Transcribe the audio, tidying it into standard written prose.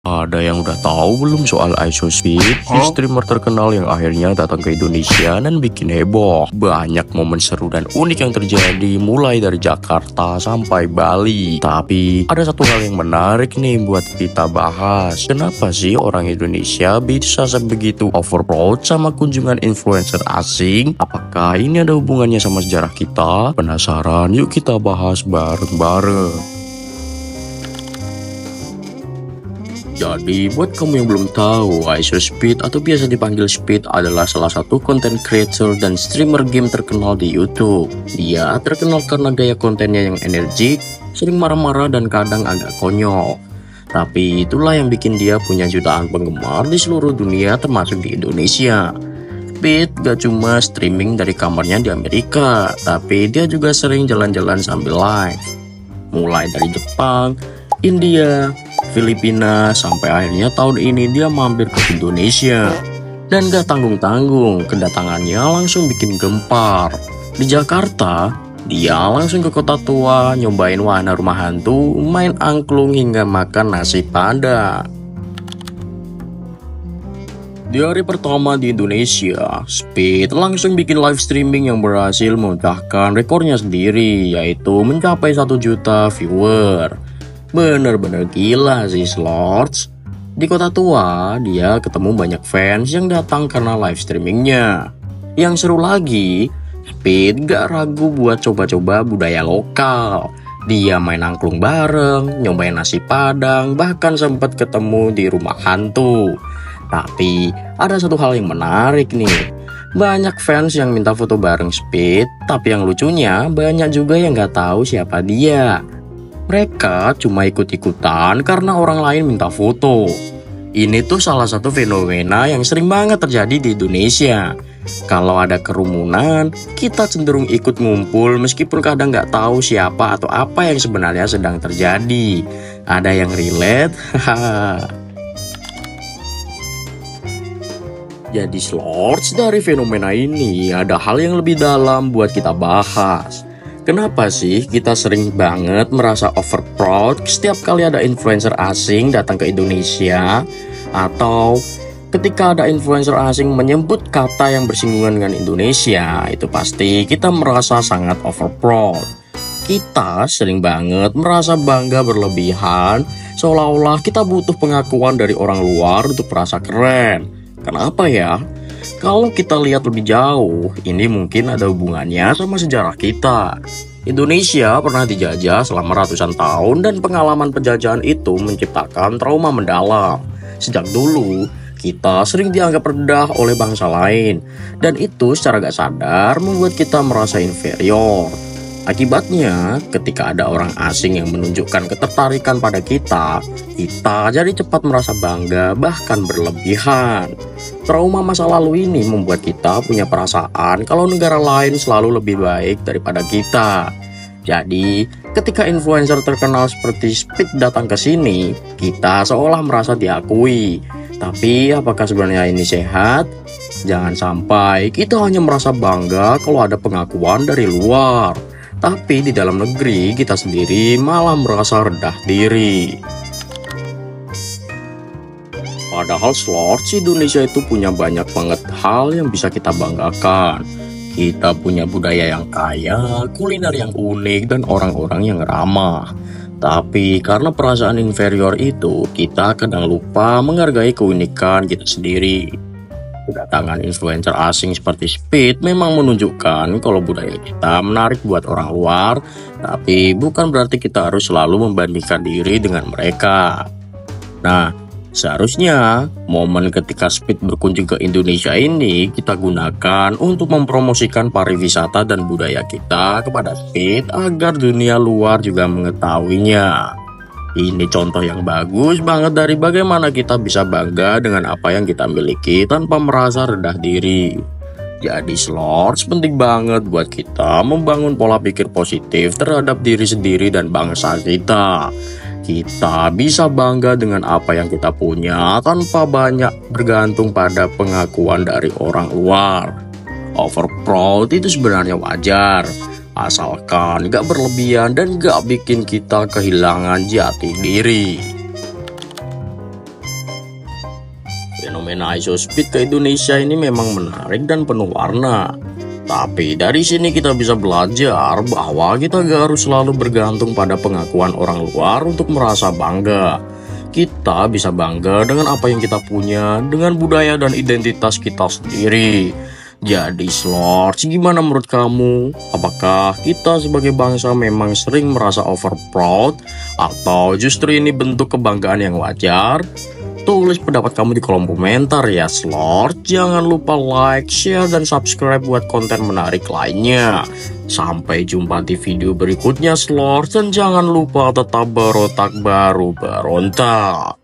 Ada yang udah tahu belum soal IShowSpeed, streamer terkenal yang akhirnya datang ke Indonesia dan bikin heboh. Banyak momen seru dan unik yang terjadi mulai dari Jakarta sampai Bali. Tapi ada satu hal yang menarik nih buat kita bahas. Kenapa sih orang Indonesia bisa sebegitu overproud sama kunjungan influencer asing? Apakah ini ada hubungannya sama sejarah kita? Penasaran? Yuk kita bahas bareng-bareng. Jadi buat kamu yang belum tahu, IShowSpeed atau biasa dipanggil Speed adalah salah satu content creator dan streamer game terkenal di YouTube. Dia terkenal karena gaya kontennya yang energik, sering marah-marah dan kadang agak konyol. Tapi itulah yang bikin dia punya jutaan penggemar di seluruh dunia termasuk di Indonesia. Speed gak cuma streaming dari kamarnya di Amerika, tapi dia juga sering jalan-jalan sambil live. Mulai dari Jepang, India, Filipina, sampai akhirnya tahun ini dia mampir ke Indonesia. Dan gak tanggung-tanggung, kedatangannya langsung bikin gempar. Di Jakarta, dia langsung ke Kota Tua, nyobain wahana rumah hantu, main angklung hingga makan nasi Padang. Di hari pertama di Indonesia, Speed langsung bikin live streaming yang berhasil memecahkan rekornya sendiri, yaitu mencapai 1 juta viewer. Bener-bener gila sih Slords. Di Kota Tua, dia ketemu banyak fans yang datang karena live streamingnya. Yang seru lagi, Speed gak ragu buat coba-coba budaya lokal. Dia main angklung bareng, nyobain nasi Padang, bahkan sempat ketemu di rumah hantu. Tapi ada satu hal yang menarik nih. Banyak fans yang minta foto bareng Speed, tapi yang lucunya banyak juga yang gak tahu siapa dia. Mereka cuma ikut-ikutan karena orang lain minta foto. Ini tuh salah satu fenomena yang sering banget terjadi di Indonesia. Kalau ada kerumunan, kita cenderung ikut ngumpul meskipun kadang nggak tahu siapa atau apa yang sebenarnya sedang terjadi. Ada yang relate? Jadi Slords, dari fenomena ini ada hal yang lebih dalam buat kita bahas. Kenapa sih kita sering banget merasa overproud setiap kali ada influencer asing datang ke Indonesia? Atau ketika ada influencer asing menyebut kata yang bersinggungan dengan Indonesia, itu pasti kita merasa sangat overproud. Kita sering banget merasa bangga berlebihan, seolah-olah kita butuh pengakuan dari orang luar untuk merasa keren. Kenapa ya? Kalau kita lihat lebih jauh, ini mungkin ada hubungannya sama sejarah kita. Indonesia pernah dijajah selama ratusan tahun dan pengalaman penjajahan itu menciptakan trauma mendalam. Sejak dulu, kita sering dianggap rendah oleh bangsa lain. Dan itu secara gak sadar membuat kita merasa inferior. Akibatnya, ketika ada orang asing yang menunjukkan ketertarikan pada kita jadi cepat merasa bangga, bahkan berlebihan. Trauma masa lalu ini membuat kita punya perasaan kalau negara lain selalu lebih baik daripada kita. Jadi, ketika influencer terkenal seperti Speed datang ke sini, kita seolah merasa diakui. Tapi, apakah sebenarnya ini sehat? Jangan sampai kita hanya merasa bangga kalau ada pengakuan dari luar. Tapi di dalam negeri kita sendiri malah merasa rendah diri. Padahal Slords, Indonesia itu punya banyak banget hal yang bisa kita banggakan. Kita punya budaya yang kaya, kuliner yang unik, dan orang-orang yang ramah. Tapi karena perasaan inferior itu, kita kadang lupa menghargai keunikan kita sendiri. Kedatangan influencer asing seperti Speed memang menunjukkan kalau budaya kita menarik buat orang luar, tapi bukan berarti kita harus selalu membandingkan diri dengan mereka. Nah, seharusnya momen ketika Speed berkunjung ke Indonesia ini kita gunakan untuk mempromosikan pariwisata dan budaya kita kepada Speed agar dunia luar juga mengetahuinya. Ini contoh yang bagus banget dari bagaimana kita bisa bangga dengan apa yang kita miliki tanpa merasa rendah diri. Jadi Slords, penting banget buat kita membangun pola pikir positif terhadap diri sendiri dan bangsa kita. Kita bisa bangga dengan apa yang kita punya tanpa banyak bergantung pada pengakuan dari orang luar. Overproud itu sebenarnya wajar. Asalkan gak berlebihan dan gak bikin kita kehilangan jati diri. Fenomena Isospeed ke Indonesia ini memang menarik dan penuh warna. Tapi dari sini kita bisa belajar bahwa kita gak harus selalu bergantung pada pengakuan orang luar untuk merasa bangga. Kita bisa bangga dengan apa yang kita punya, dengan budaya dan identitas kita sendiri. Jadi Slords, gimana menurut kamu? Apakah kita sebagai bangsa memang sering merasa over proud? Atau justru ini bentuk kebanggaan yang wajar? Tulis pendapat kamu di kolom komentar ya Slords. Jangan lupa like, share, dan subscribe buat konten menarik lainnya. Sampai jumpa di video berikutnya Slords. Dan jangan lupa tetap berotak baru berontak.